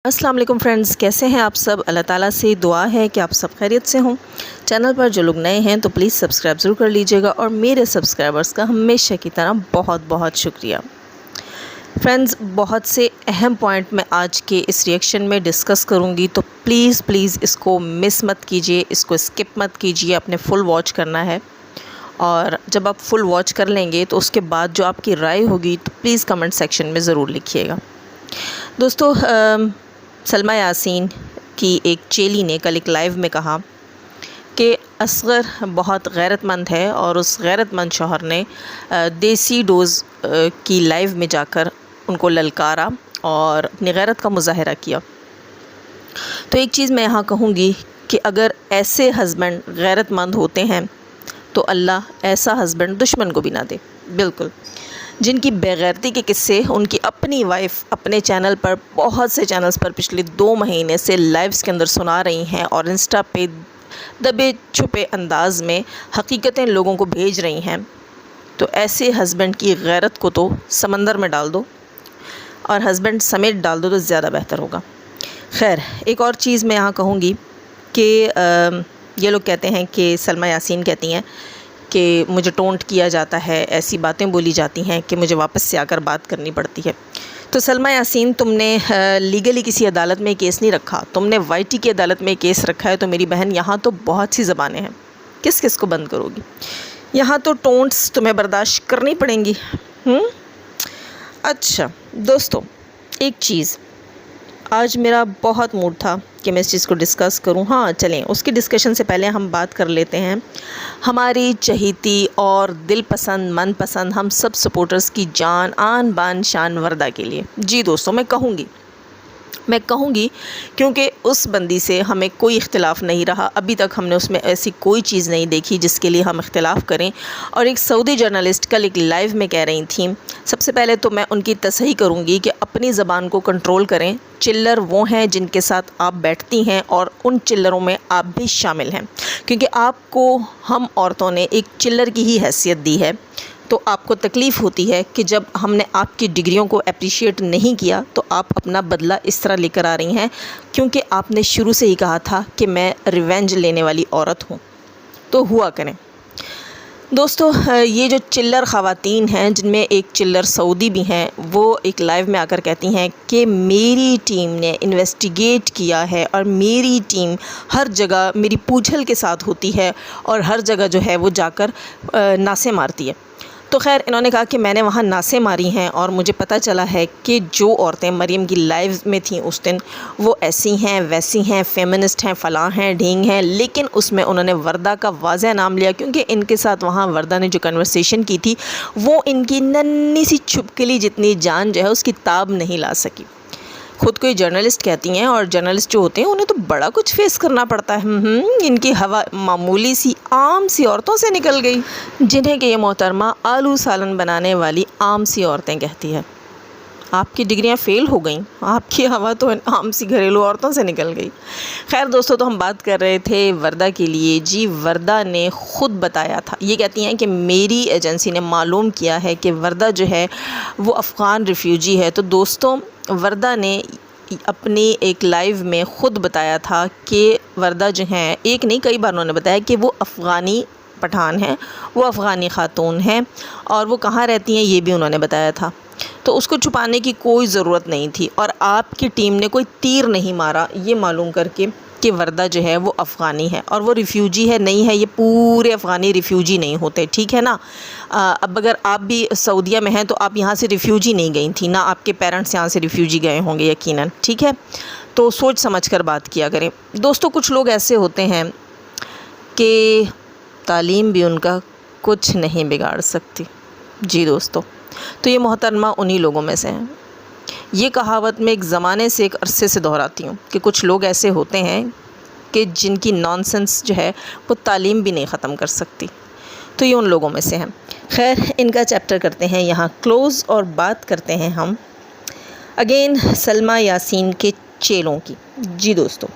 السلام علیکم فرینڈز، کیسے ہیں آپ سب؟ اللہ تعالیٰ سے دعا ہے کہ آپ سب خیریت سے ہوں۔ چینل پر جو لوگ نئے ہیں تو پلیز سبسکرائب ضرور کر لیجئے گا، اور میرے سبسکرائبرز کا ہمیشہ کی طرح بہت بہت شکریہ۔ فرینڈز، بہت سے اہم پوائنٹ میں آج کے اس ریئیکشن میں ڈسکس کروں گی، تو پلیز اس کو مس مت کیجئے، اس کو اسکپ مت کیجئے، اپنے فل واچ کرنا ہے۔ اور جب آپ فل واچ کر لیں گے تو اس کے بعد جو آپ کی رائے ہوگی تو پلیز کمنٹ سیکشن میں ضرور لکھیے گا۔ دوستو، سلمیٰ یاسین کی ایک چیلی نے کل ایک لائیو میں کہا کہ اصغر بہت غیرت مند ہے، اور اس غیرت مند شوہر نے دیسی ڈوز کی لائیو میں جا کر ان کو للکارا اور اپنی غیرت کا مظاہرہ کیا۔ تو ایک چیز میں یہاں کہوں گی کہ اگر ایسے ہسبینڈ غیرت مند ہوتے ہیں تو اللہ ایسا ہسبینڈ دشمن کو بھی نہ دے۔ بالکل، جن کی بےغیرتی کے قصے ان کی اپنی وائف اپنے چینل پر، بہت سے چینلز پر پچھلے 2 مہینے سے لائیوز کے اندر سنا رہی ہیں، اور انسٹا پہ دبے چھپے انداز میں حقیقتیں لوگوں کو بھیج رہی ہیں، تو ایسے ہسبینڈ کی غیرت کو تو سمندر میں ڈال دو، اور ہسبینڈ سمیت ڈال دو تو زیادہ بہتر ہوگا۔ خیر، ایک اور چیز میں یہاں کہوں گی کہ یہ لوگ کہتے ہیں کہ سلمیٰ یاسین کہتی ہیں کہ مجھے ٹونٹ کیا جاتا ہے، ایسی باتیں بولی جاتی ہیں کہ مجھے واپس سے آ کر بات کرنی پڑتی ہے۔ تو سلمیٰ یاسین، تم نے لیگلی کسی عدالت میں کیس نہیں رکھا، تم نے وائی ٹی کی عدالت میں کیس رکھا ہے، تو میری بہن یہاں تو بہت سی زبانیں ہیں، کس کس کو بند کرو گی؟ یہاں تو ٹونٹس تمہیں برداشت کرنی پڑیں گی۔ اچھا دوستو، ایک چیز، آج میرا بہت موڈ تھا کہ میں اس چیز کو ڈسکس کروں۔ ہاں چلیں، اس کی ڈسکشن سے پہلے ہم بات کر لیتے ہیں ہماری چہیتی اور دل پسند، من پسند، ہم سب سپورٹرز کی جان، آن بان شان وردہ کے لیے۔ جی دوستو، میں کہوں گی کیونکہ اس بندی سے ہمیں کوئی اختلاف نہیں رہا، ابھی تک ہم نے اس میں ایسی کوئی چیز نہیں دیکھی جس کے لیے ہم اختلاف کریں۔ اور ایک سعودی جرنلسٹ کل ایک لائیو میں کہہ رہی تھیں، سب سے پہلے تو میں ان کی تصحیح کروں گی کہ اپنی زبان کو کنٹرول کریں۔ چلر وہ ہیں جن کے ساتھ آپ بیٹھتی ہیں، اور ان چلروں میں آپ بھی شامل ہیں، کیونکہ آپ کو ہم عورتوں نے ایک چلر کی ہی حیثیت دی ہے، تو آپ کو تکلیف ہوتی ہے کہ جب ہم نے آپ کی ڈگریوں کو اپریشیٹ نہیں کیا تو آپ اپنا بدلہ اس طرح لے کر آ رہی ہیں، کیونکہ آپ نے شروع سے ہی کہا تھا کہ میں ریونج لینے والی عورت ہوں، تو ہوا کریں۔ دوستو، یہ جو چلر خواتین ہیں، جن میں ایک چلر سعودی بھی ہیں، وہ ایک لائیو میں آ کر کہتی ہیں کہ میری ٹیم نے انویسٹیگیٹ کیا ہے، اور میری ٹیم ہر جگہ میری پوچھل کے ساتھ ہوتی ہے، اور ہر جگہ جو ہے وہ جا کر نعرے مارتی ہے۔ تو خیر، انہوں نے کہا کہ میں نے وہاں نعرے ماری ہیں، اور مجھے پتہ چلا ہے کہ جو عورتیں مریم کی لائیو میں تھیں اس دن، وہ ایسی ہیں، ویسی ہیں، فیمنسٹ ہیں، فلاں ہیں، ڈھینگ ہیں، لیکن اس میں انہوں نے وردہ کا واضح نام لیا، کیونکہ ان کے ساتھ وہاں وردہ نے جو کنورسیشن کی تھی وہ ان کی ننھی سی چھپکلی جتنی جان جو ہے اس کی تاب نہیں لا سکی۔ خود کو یہ جرنلسٹ کہتی ہیں، اور جرنلسٹ جو ہوتے ہیں انہیں تو بڑا کچھ فیس کرنا پڑتا ہے۔ ان کی ہوا معمولی سی عام سی عورتوں سے نکل گئی، جنہیں کہ یہ محترمہ آلو سالن بنانے والی عام سی عورتیں کہتی ہے۔ آپ کی ڈگریاں فیل ہو گئیں، آپ کی ہوا تو عام سی گھریلو عورتوں سے نکل گئی۔ خیر دوستو، تو ہم بات کر رہے تھے وردہ کے لیے۔ جی، وردہ نے خود بتایا تھا، یہ کہتی ہیں کہ میری ایجنسی نے معلوم کیا ہے کہ وردہ جو ہے وہ افغان ریفیوجی ہے۔ تو دوستوں، وردہ نے اپنی ایک لائیو میں خود بتایا تھا کہ وردہ جو ہیں، ایک نہیں کئی بار انہوں نے بتایا کہ وہ افغانی پٹھان ہیں، وہ افغانی خاتون ہیں، اور وہ کہاں رہتی ہیں یہ بھی انہوں نے بتایا تھا۔ تو اس کو چھپانے کی کوئی ضرورت نہیں تھی، اور آپ کی ٹیم نے کوئی تیر نہیں مارا یہ معلوم کر کے کہ وردہ جو ہے وہ افغانی ہے، اور وہ ریفیوجی ہے نہیں ہے۔ یہ پورے افغانی ریفیوجی نہیں ہوتے، ٹھیک ہے نا؟ اب اگر آپ بھی سعودیہ میں ہیں تو آپ یہاں سے ریفیوجی نہیں گئی تھیں، نہ آپ کے پیرنٹس یہاں سے ریفیوجی گئے ہوں گے یقیناً، ٹھیک ہے؟ تو سوچ سمجھ کر بات کیا کریں۔ دوستو، کچھ لوگ ایسے ہوتے ہیں کہ تعلیم بھی ان کا کچھ نہیں بگاڑ سکتی۔ جی دوستو، تو یہ محترمہ انہی لوگوں میں سے ہیں۔ یہ کہاوت میں ایک زمانے سے، ایک عرصے سے دہراتی ہوں کہ کچھ لوگ ایسے ہوتے ہیں کہ جن کی نانسنس جو ہے وہ تعلیم بھی نہیں ختم کر سکتی، تو یہ ان لوگوں میں سے ہیں۔ خیر، ان کا چیپٹر کرتے ہیں یہاں کلوز، اور بات کرتے ہیں ہم اگین سلمیٰ یاسین کے چیلوں کی۔ جی دوستو،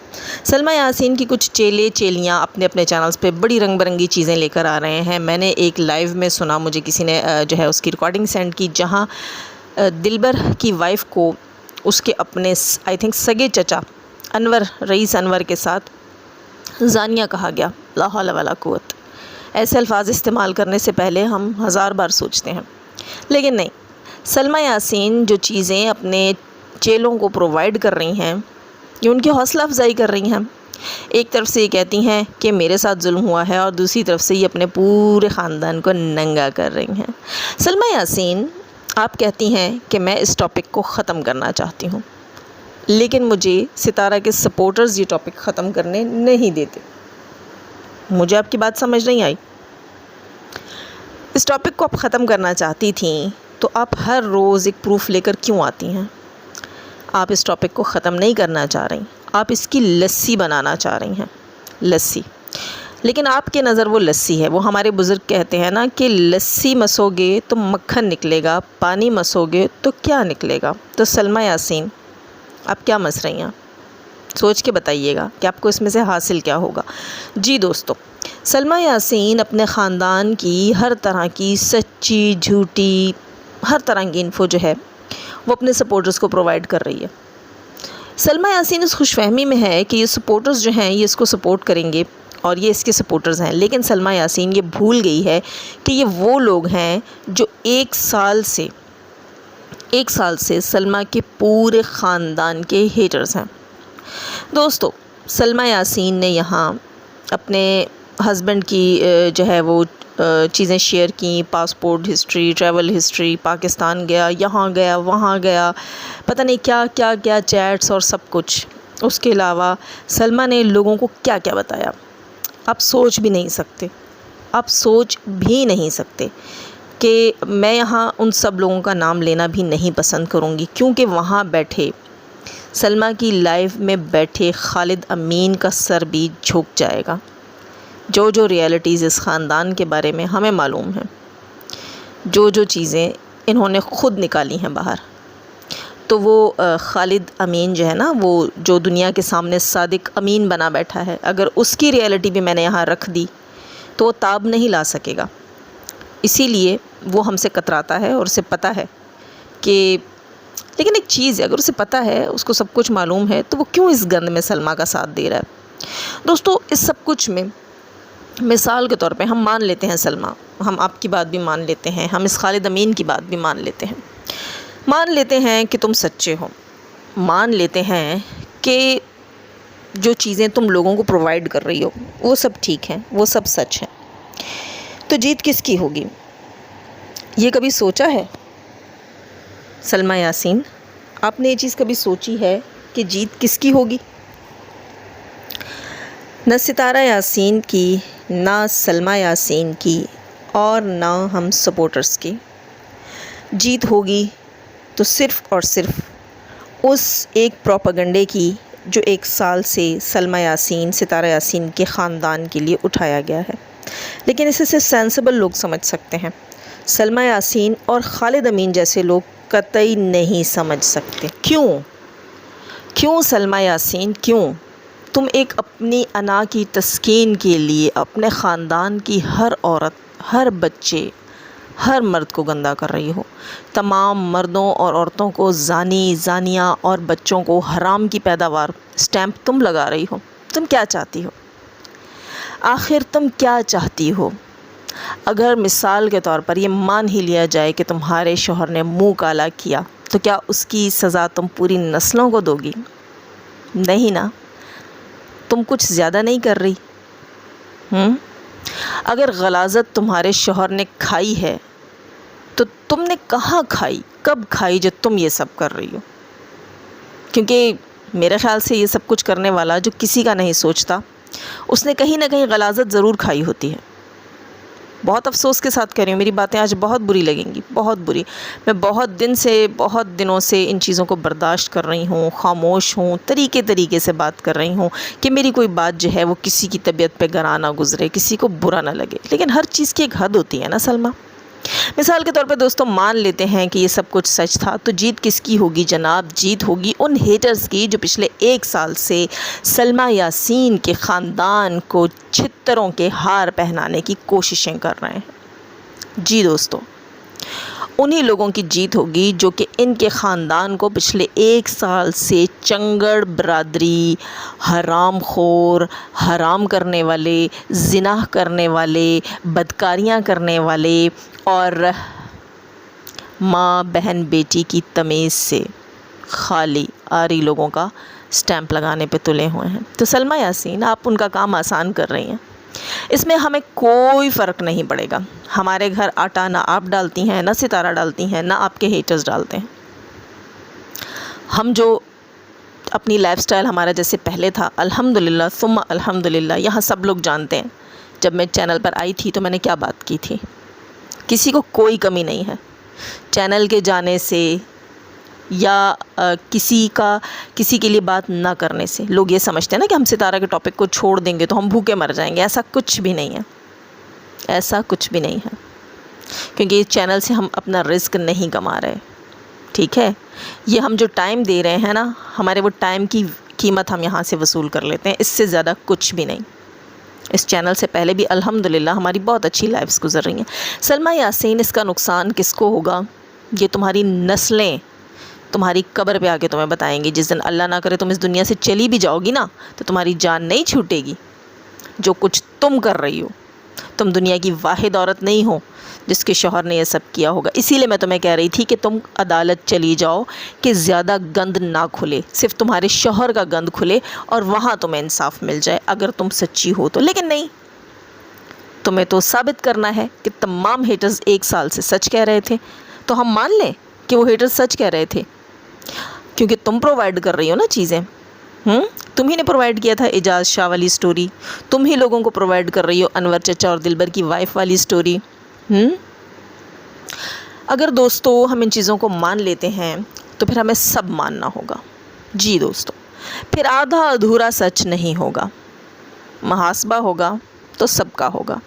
سلمیٰ یاسین کی کچھ چیلے چیلیاں اپنے اپنے چینلز پہ بڑی رنگ برنگی چیزیں لے کر آ رہے ہیں۔ میں نے ایک لائیو میں سنا، مجھے کسی نے جو ہے اس کی ریکارڈنگ سینڈ کی، جہاں دلبر کی وائف کو اس کے اپنے آئی تھنک سگے چچا انور، رئیس انور کے ساتھ زانیہ کہا گیا۔ لا حول ولا قوت، ایسے الفاظ استعمال کرنے سے پہلے ہم 1000 بار سوچتے ہیں، لیکن نہیں۔ سلمیٰ یاسین جو چیزیں اپنے چیلوں کو پرووائڈ کر رہی ہیں، یہ ان کی حوصلہ افزائی کر رہی ہیں۔ ایک طرف سے یہ کہتی ہیں کہ میرے ساتھ ظلم ہوا ہے، اور دوسری طرف سے یہ اپنے پورے خاندان کو ننگا کر رہی ہیں۔ سلمیٰ یاسین، آپ کہتی ہیں کہ میں اس ٹاپک کو ختم کرنا چاہتی ہوں، لیکن مجھے ستارہ کے سپورٹرز یہ ٹاپک ختم کرنے نہیں دیتے۔ مجھے آپ کی بات سمجھ نہیں آئی۔ اس ٹاپک کو آپ ختم کرنا چاہتی تھیں تو آپ ہر روز ایک پروف لے کر کیوں آتی ہیں؟ آپ اس ٹاپک کو ختم نہیں کرنا چاہ رہی، آپ اس کی لسی بنانا چاہ رہی ہیں، لسی۔ لیکن آپ کے نظر وہ لسی ہے، وہ ہمارے بزرگ کہتے ہیں نا کہ لسی مسو گے تو مکھن نکلے گا، پانی مسو گے تو کیا نکلے گا؟ تو سلمیٰ یاسین، آپ کیا مس رہی ہیں؟ سوچ کے بتائیے گا کہ آپ کو اس میں سے حاصل کیا ہوگا۔ جی دوستو، سلمیٰ یاسین اپنے خاندان کی ہر طرح کی سچی جھوٹی ہر طرح کی انفو جو ہے وہ اپنے سپورٹرز کو پرووائڈ کر رہی ہے۔ سلمیٰ یاسین اس خوش فہمی میں ہے کہ یہ سپورٹرز جو ہیں یہ اس کو سپورٹ کریں گے اور یہ اس کے سپورٹرز ہیں، لیکن سلمیٰ یاسین یہ بھول گئی ہے کہ یہ وہ لوگ ہیں جو ایک سال سے سلمیٰ کے پورے خاندان کے ہیٹرز ہیں۔ دوستو، سلمیٰ یاسین نے یہاں اپنے ہسبینڈ کی جو ہے وہ چیزیں شیئر کیں، passport history, travel history, Pakistan گیا، یہاں گیا، وہاں گیا، پتہ نہیں کیا کیا کیا چیٹس اور سب کچھ۔ اس کے علاوہ سلمیٰ نے لوگوں کو کیا کیا بتایا، آپ سوچ بھی نہیں سکتے کہ میں یہاں ان سب لوگوں کا نام لینا بھی نہیں پسند کروں گی، کیونکہ وہاں بیٹھے سلمیٰ کی لائف میں بیٹھے خالد امین کا سر بھی جھک جائے گا۔ جو ریالٹیز اس خاندان کے بارے میں ہمیں معلوم ہیں، جو چیزیں انہوں نے خود نکالی ہیں باہر، تو وہ خالد امین جو ہے نا، وہ جو دنیا کے سامنے صادق امین بنا بیٹھا ہے، اگر اس کی ریالٹی بھی میں نے یہاں رکھ دی تو وہ تاب نہیں لا سکے گا۔ اسی لیے وہ ہم سے کتراتا ہے اور اسے پتہ ہے کہ، لیکن ایک چیز ہے، اگر اسے پتہ ہے، اس کو سب کچھ معلوم ہے، تو وہ کیوں اس گند میں سلمیٰ کا ساتھ دے رہا ہے؟ دوستو، اس سب کچھ میں مثال کے طور پہ ہم مان لیتے ہیں سلمیٰ، ہم آپ کی بات بھی مان لیتے ہیں، ہم اس خالد امین کی بات بھی مان لیتے ہیں، مان لیتے ہیں کہ تم سچے ہو، مان لیتے ہیں کہ جو چیزیں تم لوگوں کو پرووائڈ کر رہی ہو وہ سب ٹھیک ہیں، وہ سب سچ ہیں، تو جیت کس کی ہوگی؟ یہ کبھی سوچا ہے سلمیٰ یاسین؟ آپ نے یہ چیز کبھی سوچی ہے کہ جیت کس کی ہوگی؟ نہ ستارہ یاسین کی، نہ سلمیٰ یاسین کی، اور نہ ہم سپورٹرز کی۔ جیت ہوگی تو صرف اور صرف اس ایک پروپیگنڈے کی جو 1 سال سے سلمیٰ یاسین، ستارہ یاسین کے خاندان کے لیے اٹھایا گیا ہے، لیکن اسے صرف سینسیبل لوگ سمجھ سکتے ہیں۔ سلمیٰ یاسین اور خالد امین جیسے لوگ قطعی نہیں سمجھ سکتے۔ کیوں سلمیٰ یاسین، کیوں تم ایک اپنی انا کی تسکین کے لیے اپنے خاندان کی ہر عورت، ہر بچے، ہر مرد کو گندا کر رہی ہو؟ تمام مردوں اور عورتوں کو زانی، زانیہ اور بچوں کو حرام کی پیداوار سٹیمپ تم لگا رہی ہو۔ تم کیا چاہتی ہو؟ آخر تم کیا چاہتی ہو؟ اگر مثال کے طور پر یہ مان ہی لیا جائے کہ تمہارے شوہر نے منہ کالا کیا، تو کیا اس کی سزا تم پوری نسلوں کو دو گی؟ نہیں نا، تم کچھ زیادہ نہیں کر رہی؟ اگر غلاظت تمہارے شوہر نے کھائی ہے تو تم نے کہاں کھائی، کب کھائی جو تم یہ سب کر رہی ہو؟ کیونکہ میرے خیال سے یہ سب کچھ کرنے والا جو کسی کا نہیں سوچتا، اس نے کہیں نہ کہیں غلاظت ضرور کھائی ہوتی ہے۔ بہت افسوس کے ساتھ کہہ رہی ہوں، میری باتیں آج بہت بری لگیں گی، بہت بری۔ میں بہت دنوں سے ان چیزوں کو برداشت کر رہی ہوں، خاموش ہوں، طریقے سے بات کر رہی ہوں کہ میری کوئی بات جو ہے وہ کسی کی طبیعت پہ گراں نہ گزرے، کسی کو برا نہ لگے، لیکن ہر چیز کی ایک حد ہوتی ہے نا سلمیٰ۔ مثال کے طور پہ دوستوں، مان لیتے ہیں کہ یہ سب کچھ سچ تھا، تو جیت کس کی ہوگی جناب؟ جیت ہوگی ان ہیٹرز کی جو پچھلے 1 سال سے سلمیٰ یاسین کے خاندان کو چھتروں کے ہار پہنانے کی کوششیں کر رہے ہیں۔ جی دوستو، انہی لوگوں کی جیت ہوگی جو کہ ان کے خاندان کو پچھلے 1 سال سے چنگڑ برادری، حرام خور، حرام کرنے والے، زنا کرنے والے، بدکاریاں کرنے والے اور ماں بہن بیٹی کی تمیز سے خالی آری لوگوں کا سٹیمپ لگانے پہ تلے ہوئے ہیں۔ تو سلمیٰ یاسین، آپ ان کا کام آسان کر رہی ہیں۔ اس میں ہمیں کوئی فرق نہیں پڑے گا۔ ہمارے گھر آٹا نہ آپ ڈالتی ہیں، نہ ستارہ ڈالتی ہیں، نہ آپ کے ہیٹرز ڈالتے ہیں۔ ہم جو اپنی لائف سٹائل ہمارا جیسے پہلے تھا، الحمدللہ ثم الحمدللہ، یہاں سب لوگ جانتے ہیں جب میں چینل پر آئی تھی تو میں نے کیا بات کی تھی۔ کسی کو کوئی کمی نہیں ہے چینل کے جانے سے یا کسی کے لیے بات نہ کرنے سے۔ لوگ یہ سمجھتے ہیں نا کہ ہم ستارہ کے ٹاپک کو چھوڑ دیں گے تو ہم بھوکے مر جائیں گے۔ ایسا کچھ بھی نہیں ہے، ایسا کچھ بھی نہیں ہے، کیونکہ اس چینل سے ہم اپنا رزق نہیں کما رہے، ٹھیک ہے۔ یہ ہم جو ٹائم دے رہے ہیں نا، ہمارے وہ ٹائم کی قیمت ہم یہاں سے وصول کر لیتے ہیں، اس سے زیادہ کچھ بھی نہیں۔ اس چینل سے پہلے بھی الحمدللہ ہماری بہت اچھی لائفز گزر رہی ہیں۔ سلمیٰ یاسین، اس کا نقصان کس کو ہوگا؟ یہ تمہاری نسلیں تمہاری قبر پہ آ کے تمہیں بتائیں گی۔ جس دن اللہ نہ کرے تم اس دنیا سے چلی بھی جاؤ گی نا، تو تمہاری جان نہیں چھوٹے گی۔ جو کچھ تم کر رہی ہو، تم دنیا کی واحد عورت نہیں ہو جس کے شوہر نے یہ سب کیا ہوگا۔ اسی لیے میں تمہیں کہہ رہی تھی کہ تم عدالت چلی جاؤ کہ زیادہ گند نہ کھلے، صرف تمہارے شوہر کا گند کھلے اور وہاں تمہیں انصاف مل جائے اگر تم سچی ہو تو۔ لیکن نہیں، تمہیں تو ثابت کرنا ہے کہ تمام ہیٹرز 1 سال سے سچ کہہ رہے تھے، تو ہم مان لیں کہ وہ ہیٹرز سچ کہہ رہے تھے، کیونکہ تم پرووائڈ کر رہی ہو نا چیزیں۔ تم ہی نے پرووائڈ کیا تھا اعجاز شاہ والی سٹوری، تم ہی لوگوں کو پرووائڈ کر رہی ہو انور چچا اور دلبر کی وائف والی سٹوری۔ اگر دوستو ہم ان چیزوں کو مان لیتے ہیں تو پھر ہمیں سب ماننا ہوگا۔ جی دوستو، پھر آدھا ادھورا سچ نہیں ہوگا، محاسبہ ہوگا تو سب کا ہوگا،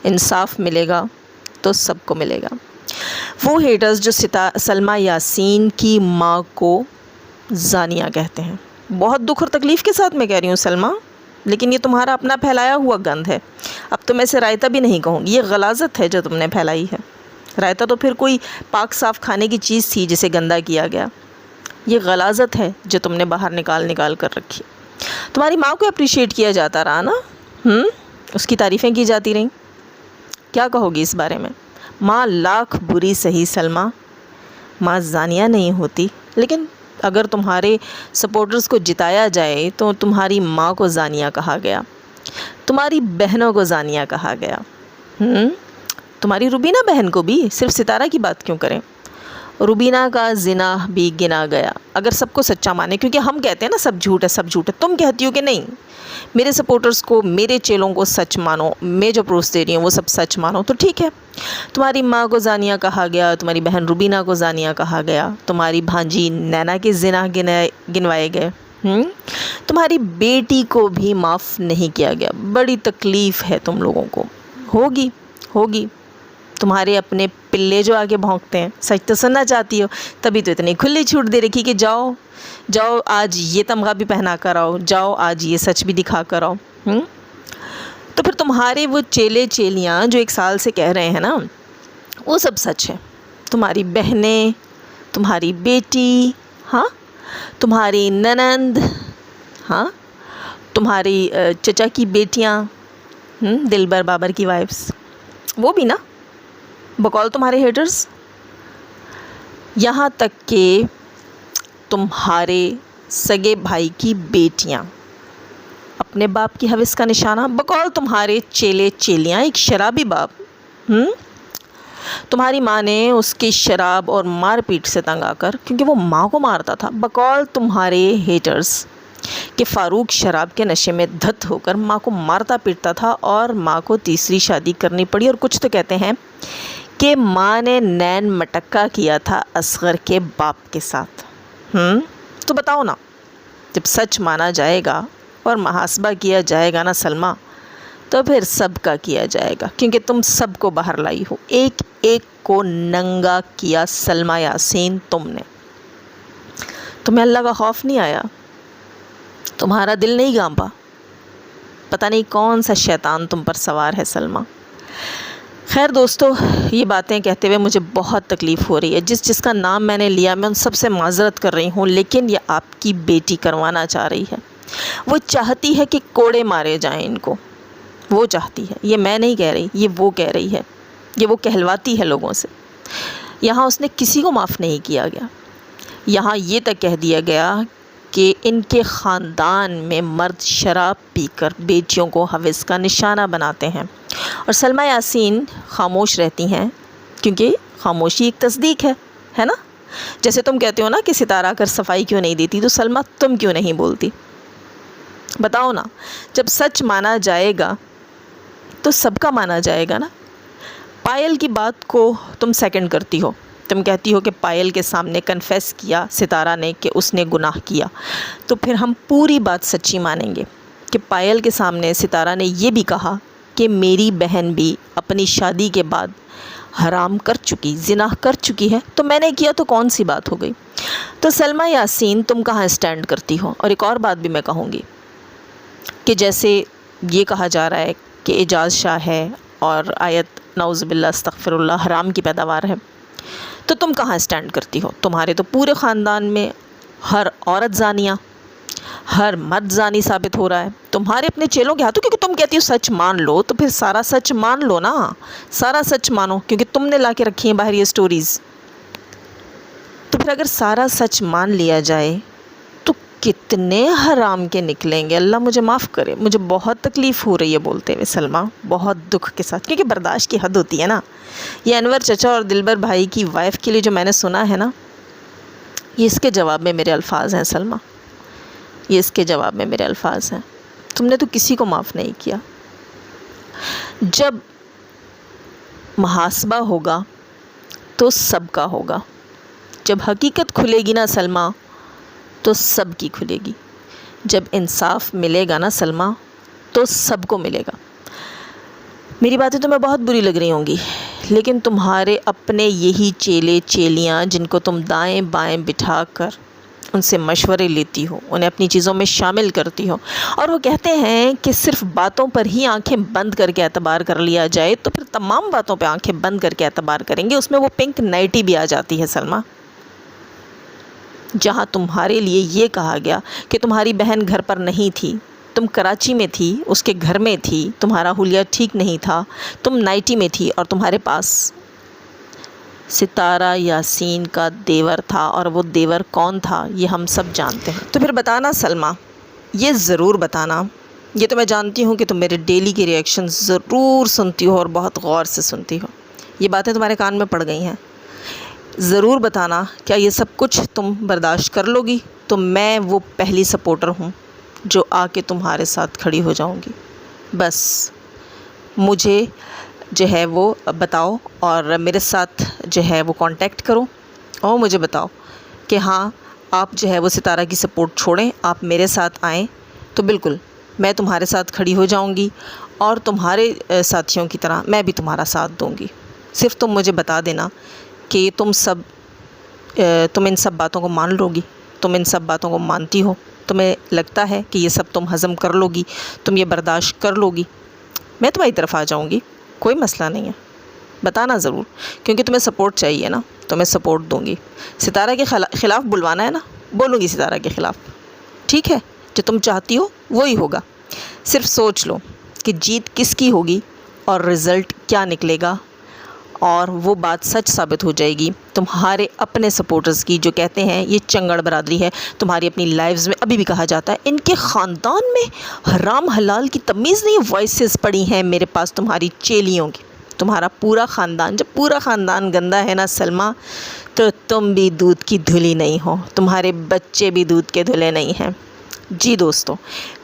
انصاف ملے گا تو سب کو ملے گا۔ وہ ہیٹرز جو سلمیٰ یاسین کی ماں کو زانیہ کہتے ہیں، بہت دکھ اور تکلیف کے ساتھ میں کہہ رہی ہوں سلمیٰ، لیکن یہ تمہارا اپنا پھیلایا ہوا گند ہے۔ اب تو میں اسے رائتہ بھی نہیں کہوں گی، یہ غلاظت ہے جو تم نے پھیلائی ہے۔ رائتہ تو پھر کوئی پاک صاف کھانے کی چیز تھی جسے گندا کیا گیا، یہ غلاظت ہے جو تم نے باہر نکال کر رکھی۔ تمہاری ماں کو اپریشیٹ کیا جاتا رہا نا، اس کی تعریفیں کی جاتی رہیں، کیا کہو گی اس بارے میں؟ ماں لاکھ بری سہی سلمیٰ، ماں زانیہ نہیں ہوتی، لیکن اگر تمہارے سپورٹرز کو جتایا جائے تو تمہاری ماں کو زانیہ کہا گیا، تمہاری بہنوں کو زانیہ کہا گیا، تمہاری روبینہ بہن کو بھی، صرف ستارہ کی بات کیوں کریں؟ روبینہ کا زنا بھی گنا گیا، اگر سب کو سچا مانے، کیونکہ ہم کہتے ہیں نا سب جھوٹ ہے، سب جھوٹ ہے، تم کہتی ہو کہ نہیں، میرے سپورٹرز کو، میرے چیلوں کو سچ مانو، میں جو پروفس دے رہی ہوں وہ سب سچ مانو، تو ٹھیک ہے۔ تمہاری ماں کو زانیہ کہا گیا، تمہاری بہن روبینہ کو زانیہ کہا گیا، تمہاری بھانجی نینا کے زنا گنوائے گئے، تمہاری بیٹی کو بھی معاف نہیں کیا گیا۔ بڑی تکلیف ہے تم لوگوں کو، ہوگی تمہارے اپنے پلے جو آگے بھونکتے ہیں، سچ تو سننا چاہتی ہو، تبھی تو اتنی کھلی چھوٹ دے رکھی کہ جاؤ آج یہ تمغہ بھی پہنا کر آؤ، جاؤ آج یہ سچ بھی دکھا کر آؤ۔ تو پھر تمہارے وہ چیلے چیلیاں جو 1 سال سے کہہ رہے ہیں نا، وہ سب سچ ہے۔ تمہاری بہنیں، تمہاری بیٹی، تمہاری ننند، تمہاری چچا کی بیٹیاں، دلبر بابر کی وائفز، وہ بھی نا بقول تمہارے ہیٹرز، یہاں تک کہ تمہارے سگے بھائی کی بیٹیاں، اپنے باپ کی حوث کا نشانہ، بقول تمہارے چیلے چیلیاں، ایک شرابی باپ، تمہاری ماں نے اس کی شراب اور مار پیٹ سے تنگ آ کر، کیونکہ وہ ماں کو مارتا تھا، بقول تمہارے ہیٹرز کہ فاروق شراب کے نشے میں دھت ہو کر ماں کو مارتا پیٹتا تھا اور ماں کو تیسری شادی کرنی پڑی، اور کچھ تو کہتے ہیں کہ ماں نے نین مٹکا کیا تھا اصغر کے باپ کے ساتھ۔ تو بتاؤ نا، جب سچ مانا جائے گا اور محاسبہ کیا جائے گا نا سلمیٰ، تو پھر سب کا کیا جائے گا، کیونکہ تم سب کو باہر لائی ہو، ایک ایک کو ننگا کیا سلمیٰ یاسین تم نے۔ تمہیں اللہ کا خوف نہیں آیا؟ تمہارا دل نہیں کانپا؟ پتہ نہیں کون سا شیطان تم پر سوار ہے سلمیٰ۔ خیر دوستو، یہ باتیں کہتے ہوئے مجھے بہت تکلیف ہو رہی ہے. جس کا نام میں نے لیا میں ان سب سے معذرت کر رہی ہوں، لیکن یہ آپ کی بیٹی کروانا چاہ رہی ہے. وہ چاہتی ہے کہ کوڑے مارے جائیں ان کو. وہ چاہتی ہے، یہ میں نہیں کہہ رہی، یہ وہ کہہ رہی ہے، یہ وہ کہلواتی ہے لوگوں سے. یہاں اس نے کسی کو معاف نہیں کیا گیا. یہاں یہ تک کہہ دیا گیا کہ ان کے خاندان میں مرد شراب پی کر بیٹیوں کو حوض کا نشانہ بناتے ہیں، اور سلمیٰ یاسین خاموش رہتی ہیں، کیونکہ خاموشی ایک تصدیق ہے نا. جیسے تم کہتے ہو نا کہ ستارہ کر صفائی کیوں نہیں دیتی، تو سلمیٰ تم کیوں نہیں بولتی؟ بتاؤ نا. جب سچ مانا جائے گا تو سب کا مانا جائے گا نا. پائل کی بات کو تم سیکنڈ کرتی ہو. تم کہتی ہو کہ پائل کے سامنے کنفیس کیا ستارہ نے کہ اس نے گناہ کیا، تو پھر ہم پوری بات سچی مانیں گے کہ پائل کے سامنے ستارہ نے یہ بھی کہا کہ میری بہن بھی اپنی شادی کے بعد حرام کر چکی، زنا کر چکی ہے، تو میں نے کیا تو کون سی بات ہو گئی؟ تو سلمیٰ یاسین تم کہاں اسٹینڈ کرتی ہو؟ اور ایک اور بات بھی میں کہوں گی کہ جیسے یہ کہا جا رہا ہے کہ اعجاز شاہ ہے اور آیت نعوذ باللہ استغفر اللہ حرام کی پیداوار ہے، تو تم کہاں اسٹینڈ کرتی ہو؟ تمہارے تو پورے خاندان میں ہر عورت زانیہ، ہر مرد زانی ثابت ہو رہا ہے تمہارے اپنے چیلوں کے ہاتھوں. کیونکہ تم کہتی ہو سچ مان لو، تو پھر سارا سچ مان لو نا، سارا سچ مانو، کیونکہ تم نے لا کے رکھی ہیں باہر یہ سٹوریز. تو پھر اگر سارا سچ مان لیا جائے تو کتنے حرام کے نکلیں گے. اللہ مجھے معاف کرے، مجھے بہت تکلیف ہو رہی ہے بولتے ہوئے سلمیٰ، بہت دکھ کے ساتھ، کیونکہ برداشت کی حد ہوتی ہے نا. یہ انور چچا اور دلبر بھائی کی وائف کے لیے جو میں نے سنا ہے نا، یہ اس کے جواب میں میرے الفاظ ہیں سلمیٰ، یہ اس کے جواب میں میرے الفاظ ہیں. تم نے تو کسی کو معاف نہیں کیا. جب محاسبہ ہوگا تو سب کا ہوگا. جب حقیقت کھلے گی نا سلمیٰ، تو سب کی کھلے گی. جب انصاف ملے گا نا سلمیٰ، تو سب کو ملے گا. میری باتیں تمہیں بہت بری لگ رہی ہوں گی، لیکن تمہارے اپنے یہی چیلے چیلیاں جن کو تم دائیں بائیں بٹھا کر ان سے مشورے لیتی ہو، انہیں اپنی چیزوں میں شامل کرتی ہو، اور وہ کہتے ہیں کہ صرف باتوں پر ہی آنکھیں بند کر کے اعتبار کر لیا جائے، تو پھر تمام باتوں پہ آنکھیں بند کر کے اعتبار کریں گے. اس میں وہ پنک نائٹی بھی آ جاتی ہے سلمیٰ. جہاں تمہارے لیے یہ کہا گیا کہ تمہاری بہن گھر پر نہیں تھی، تم کراچی میں تھی، اس کے گھر میں تھی، تمہارا حلیہ ٹھیک نہیں تھا، تم نائٹی میں تھی، اور تمہارے پاس ستارہ یاسین کا دیور تھا، اور وہ دیور کون تھا یہ ہم سب جانتے ہیں. تو پھر بتانا سلمیٰ، یہ ضرور بتانا. یہ تو میں جانتی ہوں کہ تم میرے ڈیلی کے ریئیکشن ضرور سنتی ہو اور بہت غور سے سنتی ہو. یہ باتیں تمہارے کان میں پڑ گئی ہیں. ضرور بتانا، کیا یہ سب کچھ تم برداشت کر لو گی؟ تو میں وہ پہلی سپورٹر ہوں جو آ کے تمہارے ساتھ کھڑی ہو جاؤں گی. بس مجھے جو ہے وہ بتاؤ، اور میرے ساتھ جو ہے وہ کانٹیکٹ کرو، اور مجھے بتاؤ کہ ہاں آپ جو ہے وہ ستارہ کی سپورٹ چھوڑیں، آپ میرے ساتھ آئیں، تو بالکل میں تمہارے ساتھ کھڑی ہو جاؤں گی، اور تمہارے ساتھیوں کی طرح میں بھی تمہارا ساتھ دوں گی. صرف تم مجھے بتا دینا کہ تم ان سب باتوں کو مان لو گی، تم ان سب باتوں کو مانتی ہو، تمہیں لگتا ہے کہ یہ سب تم ہضم کر لو گی، تم یہ برداشت کر لو گی. میں تمہاری طرف آ جاؤں گی، کوئی مسئلہ نہیں ہے. بتانا ضرور، کیونکہ تمہیں سپورٹ چاہیے نا، تو میں سپورٹ دوں گی. ستارہ کے خلاف بلوانا ہے نا، بولوں گی ستارہ کے خلاف. ٹھیک ہے، جو تم چاہتی ہو وہی ہوگا. صرف سوچ لو کہ جیت کس کی ہوگی اور رزلٹ کیا نکلے گا، اور وہ بات سچ ثابت ہو جائے گی تمہارے اپنے سپورٹرز کی، جو کہتے ہیں یہ چنگڑ برادری ہے. تمہاری اپنی لائفز میں ابھی بھی کہا جاتا ہے ان کے خاندان میں حرام حلال کی تمیز نہیں. وائسز پڑی ہیں میرے پاس تمہاری چیلیوں کی. تمہارا پورا خاندان، جب پورا خاندان گندا ہے نا سلمیٰ، تو تم بھی دودھ کی دھلی نہیں ہو، تمہارے بچے بھی دودھ کے دھلے نہیں ہیں. جی دوستو،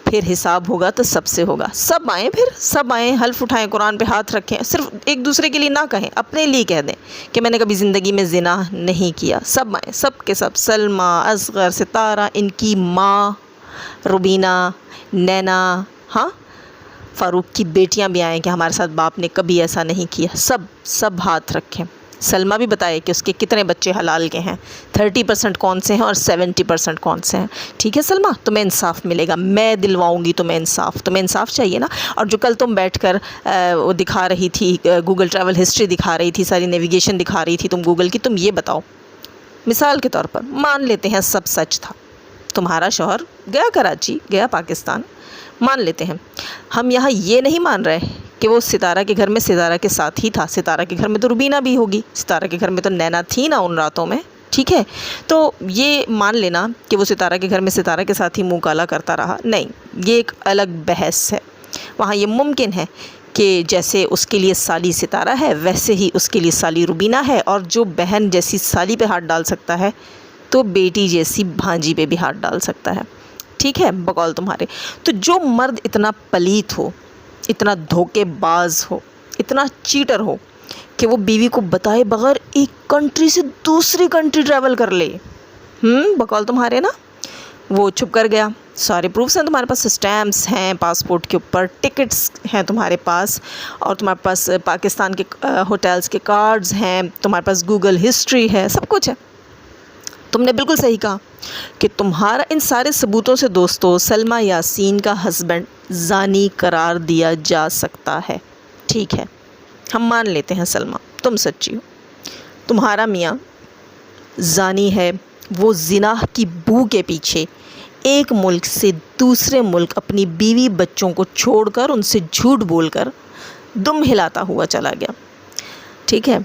پھر حساب ہوگا تو سب سے ہوگا. سب آئیں، پھر سب آئیں، حلف اٹھائیں، قرآن پہ ہاتھ رکھیں. صرف ایک دوسرے کے لیے نہ کہیں، اپنے لیے کہہ دیں کہ میں نے کبھی زندگی میں زنا نہیں کیا. سب آئیں، سب کے سب، سلمیٰ، اصغر، ستارہ، ان کی ماں روبینہ، نینا، ہاں فاروق کی بیٹیاں بھی آئیں کہ ہمارے ساتھ باپ نے کبھی ایسا نہیں کیا. سب ہاتھ رکھیں، سلمہ بھی بتائے کہ اس کے کتنے بچے حلال کے ہیں، 30% کون سے ہیں اور 70% کون سے ہیں. ٹھیک ہے سلمہ، تمہیں انصاف ملے گا، میں دلواؤں گی تمہیں انصاف چاہیے نا. اور جو کل تم بیٹھ کر وہ دکھا رہی تھی، گوگل ٹریول ہسٹری دکھا رہی تھی، ساری نیویگیشن دکھا رہی تھی تم گوگل کی، تم یہ بتاؤ، مثال کے طور پر مان لیتے ہیں سب سچ تھا، تمہارا شوہر گیا کراچی، گیا پاکستان، مان لیتے ہیں. ہم یہاں یہ نہیں مان رہے کہ وہ ستارہ کے گھر میں ستارہ کے ساتھ ہی تھا. ستارہ کے گھر میں تو روبینہ بھی ہوگی، ستارہ کے گھر میں تو نینا تھی نا ان راتوں میں. ٹھیک ہے، تو یہ مان لینا کہ وہ ستارہ کے گھر میں ستارہ کے ساتھ ہی منہ کالا کرتا رہا، نہیں، یہ ایک الگ بحث ہے. وہاں یہ ممکن ہے کہ جیسے اس کے لیے سالی ستارہ ہے ویسے ہی اس کے لیے سالی روبینہ ہے، اور جو بہن جیسی سالی پہ ہاتھ ڈال سکتا ہے تو بیٹی جیسی بھانجی پہ بھی ہاتھ ڈال سکتا ہے. ٹھیک ہے، بقول تمہارے. تو جو مرد اتنا پلیت ہو، اتنا دھوکے باز ہو، اتنا چیٹر ہو کہ وہ بیوی کو بتائے بغیر ایک کنٹری سے دوسری کنٹری ٹریول کر لے، بقول تمہارے نا، وہ چھپ کر گیا، سارے پروفس ہیں تمہارے پاس، اسٹیمپس ہیں پاسپورٹ کے اوپر، ٹکٹس ہیں تمہارے پاس، اور تمہارے پاس پاکستان کے ہوٹلز کے کارڈز ہیں، تمہارے پاس گوگل ہسٹری ہے، سب کچھ ہے. تم نے بالکل صحیح کہا کہ تمہارا ان سارے ثبوتوں سے دوستو سلمہ یاسین کا ہسبینڈ زانی قرار دیا جا سکتا ہے. ٹھیک ہے، ہم مان لیتے ہیں سلمہ تم سچی ہو، تمہارا میاں زانی ہے، وہ زنا کی بو کے پیچھے ایک ملک سے دوسرے ملک اپنی بیوی بچوں کو چھوڑ کر ان سے جھوٹ بول کر دم ہلاتا ہوا چلا گیا. ٹھیک ہے،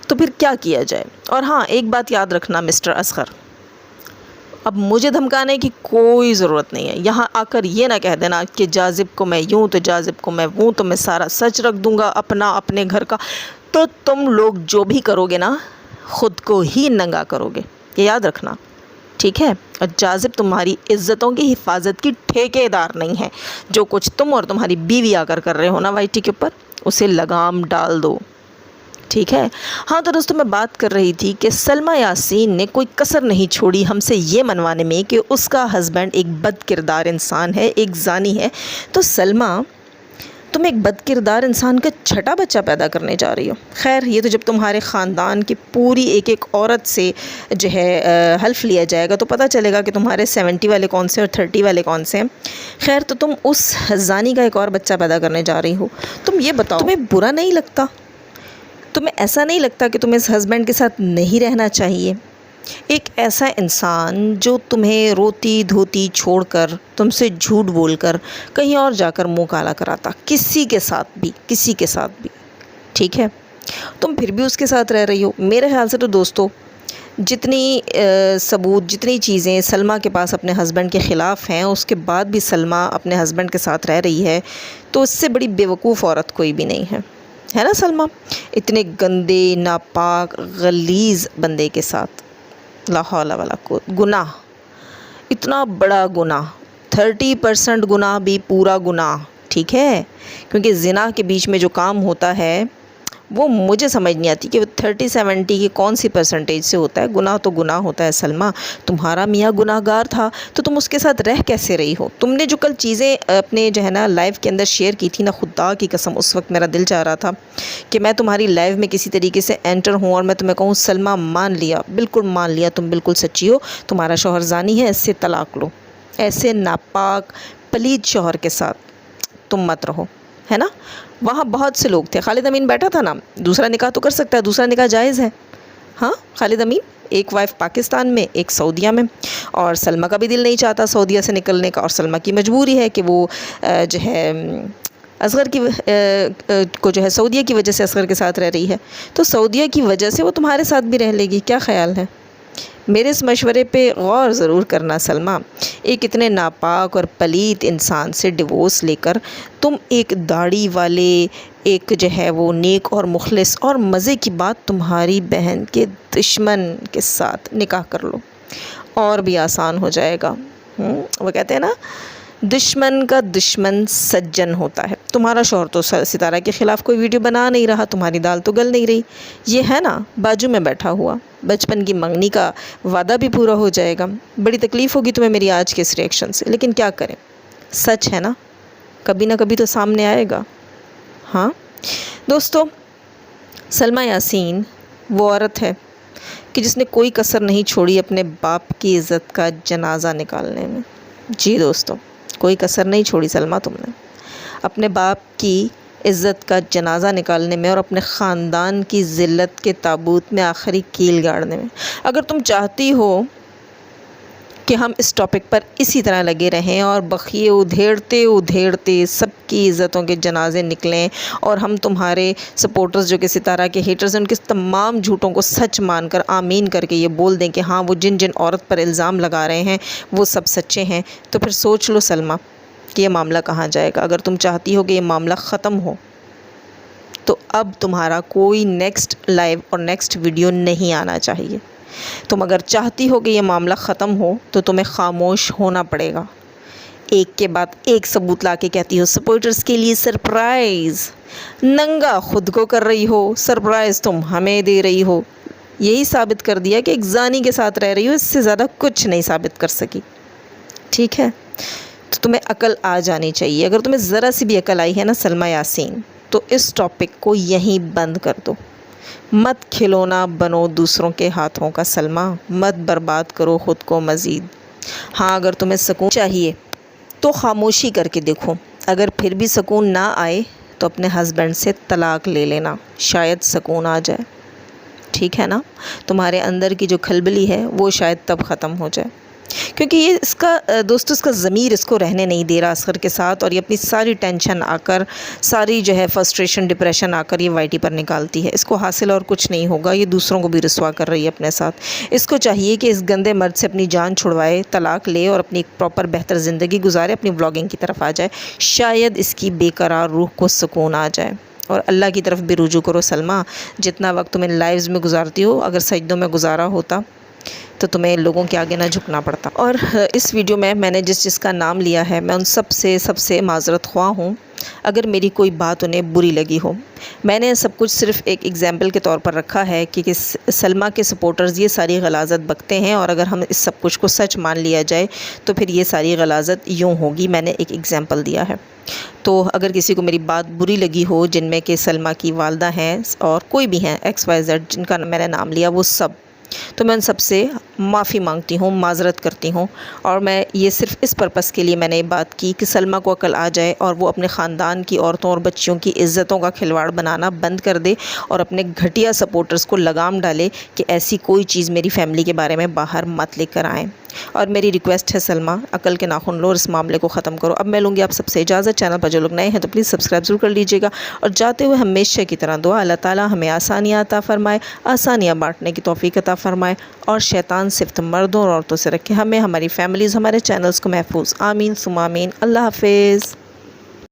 تو پھر کیا کیا جائے؟ اور ہاں، ایک بات یاد رکھنا مسٹر اصغر، اب مجھے دھمکانے کی کوئی ضرورت نہیں ہے. یہاں آ کر یہ نہ کہہ دینا کہ جاذب کو میں یوں تو جاذب کو میں وہ، تو میں سارا سچ رکھ دوں گا اپنے گھر کا. تو تم لوگ جو بھی کرو گے نا، خود کو ہی ننگا کرو گے، یہ یاد رکھنا. ٹھیک ہے، اور جاذب تمہاری عزتوں کی حفاظت کی ٹھیکے دار نہیں ہے. جو کچھ تم اور تمہاری بیوی آ کر رہے ہو نا وائی ٹی کے اوپر، اسے لگام ڈال دو. ٹھیک ہے. ہاں تو دوستوں، میں بات کر رہی تھی کہ سلمہ یاسین نے کوئی کسر نہیں چھوڑی ہم سے یہ منوانے میں کہ اس کا ہسبینڈ ایک بد کردار انسان ہے، ایک زانی ہے. تو سلمہ، تم ایک بد کردار انسان کا چھٹا بچہ پیدا کرنے جا رہی ہو. خیر، یہ تو جب تمہارے خاندان کی پوری ایک ایک عورت سے جو ہے حلف لیا جائے گا تو پتہ چلے گا کہ تمہارے 70 والے کون سے اور 30 والے کون سے ہیں. خیر، تو تم اس زانی کا ایک اور بچہ پیدا کرنے جا رہی ہو. تم یہ بتاؤ، تمہیں برا نہیں لگتا؟ تمہیں ایسا نہیں لگتا کہ تمہیں اس ہسبینڈ کے ساتھ نہیں رہنا چاہیے؟ ایک ایسا انسان جو تمہیں روتی دھوتی چھوڑ کر، تم سے جھوٹ بول کر کہیں اور جا کر منہ کالا کراتا، کسی کے ساتھ بھی. ٹھیک ہے، تم پھر بھی اس کے ساتھ رہ رہی ہو. میرے خیال سے تو دوستو، جتنی ثبوت، جتنی چیزیں سلمہ کے پاس اپنے ہسبینڈ کے خلاف ہیں، اس کے بعد بھی سلمہ اپنے ہسبینڈ کے ساتھ رہ رہی ہے، تو اس سے بڑی بیوقوف عورت کوئی بھی نہیں ہے نا سلمہ؟ اتنے گندے، ناپاک، غلیظ بندے کے ساتھ، لا حول ولا قوت، گناہ، اتنا بڑا گناہ، 30% گناہ بھی پورا گناہ. ٹھیک ہے، کیونکہ زنا کے بیچ میں جو کام ہوتا ہے وہ مجھے سمجھ نہیں آتی کہ وہ 30-70 کی کون سی پرسنٹیج سے ہوتا ہے. گناہ تو گناہ ہوتا ہے سلمہ. تمہارا میاں گناہ گار تھا تو تم اس کے ساتھ رہ کیسے رہی ہو؟ تم نے جو کل چیزیں اپنے جو ہے نا لائیو کے اندر شیئر کی تھی نا، خدا کی قسم اس وقت میرا دل چاہ رہا تھا کہ میں تمہاری لائیو میں کسی طریقے سے انٹر ہوں اور میں تمہیں کہوں سلمہ مان لیا، بالکل مان لیا، تم بالکل سچی ہو، تمہارا شوہر زانی ہے، اس سے طلاق لو. ایسے ناپاک پلید شوہر کے ساتھ تم مت رہو، ہے نا؟ وہاں بہت سے لوگ تھے. خالد امین بیٹھا تھا نا، دوسرا نکاح تو کر سکتا ہے، دوسرا نکاح جائز ہے. ہاں، خالد امین، ایک وائف پاکستان میں، ایک سعودیہ میں، اور سلمہ کا بھی دل نہیں چاہتا سعودیہ سے نکلنے کا، اور سلمہ کی مجبوری ہے کہ وہ جو ہے اصغر کی کو جو ہے سعودیہ کی وجہ سے اصغر کے ساتھ رہ رہی ہے. تو سعودیہ کی وجہ سے وہ تمہارے ساتھ بھی رہ لے گی. کیا خیال ہے؟ میرے اس مشورے پہ غور ضرور کرنا سلمہ. ایک اتنے ناپاک اور پلیت انسان سے ڈیورس لے کر تم ایک داڑھی والے، ایک جو ہے وہ نیک اور مخلص اور مزے کی بات تمہاری بہن کے دشمن کے ساتھ نکاح کر لو، اور بھی آسان ہو جائے گا. وہ کہتے ہیں نا، دشمن کا دشمن سجن ہوتا ہے. تمہارا شوہر تو ستارہ کے خلاف کوئی ویڈیو بنا نہیں رہا، تمہاری دال تو گل نہیں رہی. یہ ہے نا بازو میں بیٹھا ہوا، بچپن کی منگنی کا وعدہ بھی پورا ہو جائے گا. بڑی تکلیف ہوگی تمہیں میری آج کے اس ریئیکشن سے، لیکن کیا کریں، سچ ہے نا، کبھی نہ کبھی تو سامنے آئے گا. ہاں دوستو، سلمہ یاسین وہ عورت ہے کہ جس نے کوئی کسر نہیں چھوڑی اپنے باپ کی عزت کا جنازہ نکالنے میں۔ جی دوستو، کوئی کسر نہیں چھوڑی سلمہ تم نے اپنے باپ کی عزت کا جنازہ نکالنے میں اور اپنے خاندان کی ذلت کے تابوت میں آخری کیل گاڑنے میں۔ اگر تم چاہتی ہو کہ ہم اس ٹاپک پر اسی طرح لگے رہیں اور بخیے ادھیڑتے سب کی عزتوں کے جنازے نکلیں اور ہم تمہارے سپورٹرز جو کہ ستارہ کے ہیٹرز ہیں ان کے تمام جھوٹوں کو سچ مان کر آمین کر کے یہ بول دیں کہ ہاں وہ جن عورت پر الزام لگا رہے ہیں وہ سب سچے ہیں، تو پھر سوچ لو سلمہ کہ یہ معاملہ کہاں جائے گا۔ اگر تم چاہتی ہو کہ یہ معاملہ ختم ہو تو اب تمہارا کوئی نیکسٹ لائیو اور نیکسٹ ویڈیو نہیں آنا چاہیے۔ تم اگر چاہتی ہو کہ یہ معاملہ ختم ہو تو تمہیں خاموش ہونا پڑے گا۔ ایک کے بعد ایک ثبوت لا کے کہتی ہو سپورٹرز کے لیے سرپرائز، ننگا خود کو کر رہی ہو، سرپرائز تم ہمیں دے رہی ہو۔ یہی ثابت کر دیا کہ ایک زانی کے ساتھ رہ رہی ہو، اس سے زیادہ کچھ نہیں ثابت کر سکی۔ ٹھیک ہے، تو تمہیں عقل آ جانی چاہیے۔ اگر تمہیں ذرا سی بھی عقل آئی ہے نا سلمہ یاسین، تو اس ٹاپک کو یہیں بند کر دو۔ مت کھلونا بنو دوسروں کے ہاتھوں کا سلمہ، مت برباد کرو خود کو مزید۔ ہاں اگر تمہیں سکون چاہیے تو خاموشی کر کے دیکھو، اگر پھر بھی سکون نہ آئے تو اپنے ہسبینڈ سے طلاق لے لینا، شاید سکون آ جائے۔ ٹھیک ہے نا، تمہارے اندر کی جو کھلبلی ہے وہ شاید تب ختم ہو جائے، کیونکہ یہ اس کا ضمیر اس کو رہنے نہیں دے رہا اصغر کے ساتھ، اور یہ اپنی ساری ٹینشن آ کر، ساری جو ہے فرسٹریشن ڈپریشن آ کر یہ وائی ٹی پر نکالتی ہے۔ اس کو حاصل اور کچھ نہیں ہوگا، یہ دوسروں کو بھی رسوا کر رہی ہے اپنے ساتھ۔ اس کو چاہیے کہ اس گندے مرد سے اپنی جان چھڑوائے، طلاق لے اور اپنی ایک پراپر بہتر زندگی گزارے، اپنی بلاگنگ کی طرف آ جائے، شاید اس کی بے قرار روح کو سکون آ جائے۔ اور اللہ کی طرف بھی رجوع کرو سلمہ، جتنا وقت تم ان لائیوز میں گزارتی ہو، اگر سجدوں میں گزارا ہوتا تو تمہیں لوگوں کے آگے نہ جھکنا پڑتا۔ اور اس ویڈیو میں نے جس کا نام لیا ہے، میں ان سب سے معذرت خواہ ہوں اگر میری کوئی بات انہیں بری لگی ہو۔ میں نے سب کچھ صرف ایک ایگزامپل کے طور پر رکھا ہے کہ سلمہ کے سپورٹرز یہ ساری غلاظت بکتے ہیں، اور اگر ہم اس سب کچھ کو سچ مان لیا جائے تو پھر یہ ساری غلاظت یوں ہوگی۔ میں نے ایک ایگزامپل دیا ہے، تو اگر کسی کو میری بات بری لگی ہو، جن میں کہ سلمہ کی والدہ ہیں اور کوئی بھی ہیں XYZ جن کا میں نے نام لیا وہ سب، تو میں ان سب سے معافی مانگتی ہوں، معذرت کرتی ہوں۔ اور میں یہ صرف اس پرپس کے لیے میں نے یہ بات کی کہ سلمہ کو عقل آ جائے اور وہ اپنے خاندان کی عورتوں اور بچیوں کی عزتوں کا کھلواڑ بنانا بند کر دے، اور اپنے گھٹیا سپورٹرز کو لگام ڈالے کہ ایسی کوئی چیز میری فیملی کے بارے میں باہر مت لے کر آئیں۔ اور میری ریکویسٹ ہے سلمہ، عقل کے ناخن لو اور اس معاملے کو ختم کرو۔ اب میں لوں گی آپ سب سے اجازت۔ چینل پر جو لوگ نئے ہیں تو پلیز سبسکرائب ضرور کر لیجیے گا، اور جاتے ہوئے ہمیشہ کی طرح دعا اللہ تعالیٰ ہمیں آسانیاں عطا فرمائے، آسانیاں بانٹنے کی توفیق عطا فرمائے، اور شیطان صرف مردوں اور عورتوں سے رکھے، ہمیں، ہماری فیملیز، ہمارے چینلز کو محفوظ۔ آمین ثم آمین۔ اللہ حافظ۔